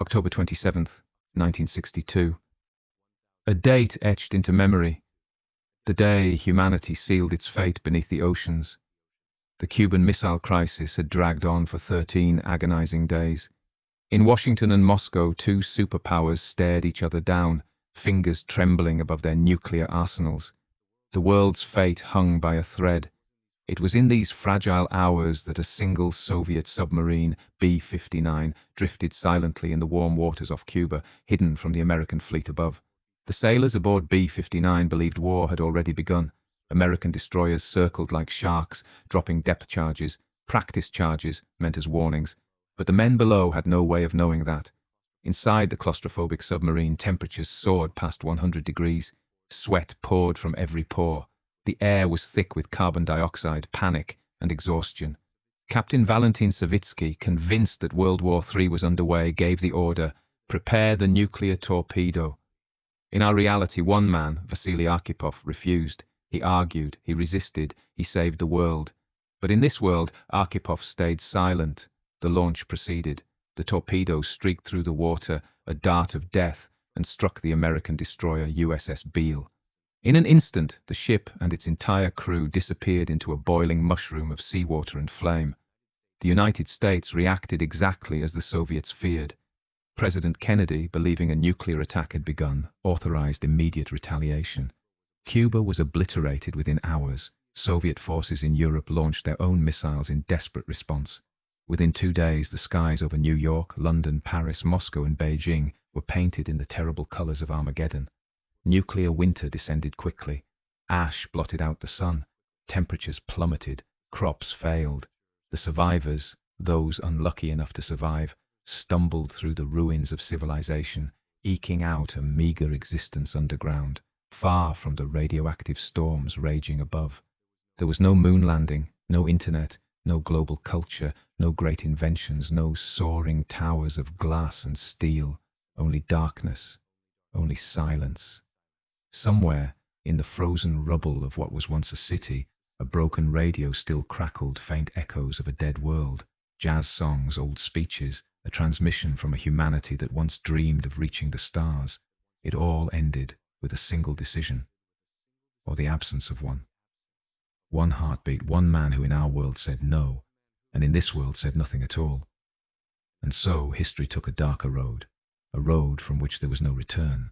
October 27th, 1962. A date etched into memory. The day humanity sealed its fate beneath the oceans. The Cuban Missile Crisis had dragged on for 13 agonizing days. In Washington and Moscow, two superpowers stared each other down, fingers trembling above their nuclear arsenals. The world's fate hung by a thread. It was in these fragile hours that a single Soviet submarine, B-59, drifted silently in the warm waters off Cuba, hidden from the American fleet above. The sailors aboard B-59 believed war had already begun. American destroyers circled like sharks, dropping depth charges, practice charges meant as warnings. But the men below had no way of knowing that. Inside the claustrophobic submarine, temperatures soared past 100 degrees. Sweat poured from every pore. The air was thick with carbon dioxide, panic, and exhaustion. Captain Valentin Savitsky, convinced that World War III was underway, gave the order, "Prepare the nuclear torpedo." In our reality, one man, Vasili Arkhipov, refused. He argued, he resisted, he saved the world. But in this world, Arkhipov stayed silent. The launch proceeded. The torpedo streaked through the water, a dart of death, and struck the American destroyer USS Beale. In an instant, the ship and its entire crew disappeared into a boiling mushroom of seawater and flame. The United States reacted exactly as the Soviets feared. President Kennedy, believing a nuclear attack had begun, authorized immediate retaliation. Cuba was obliterated within hours. Soviet forces in Europe launched their own missiles in desperate response. Within 2 days, the skies over New York, London, Paris, Moscow, and Beijing were painted in the terrible colors of Armageddon. Nuclear winter descended quickly. Ash blotted out the sun. Temperatures plummeted. Crops failed. The survivors, those unlucky enough to survive, stumbled through the ruins of civilization, eking out a meager existence underground, far from the radioactive storms raging above. There was no moon landing, no internet, no global culture, no great inventions, no soaring towers of glass and steel, only darkness, only silence. Somewhere, in the frozen rubble of what was once a city, a broken radio still crackled faint echoes of a dead world, jazz songs, old speeches, a transmission from a humanity that once dreamed of reaching the stars. It all ended with a single decision, or the absence of one. One heartbeat, one man who in our world said no, and in this world said nothing at all. And so history took a darker road, a road from which there was no return.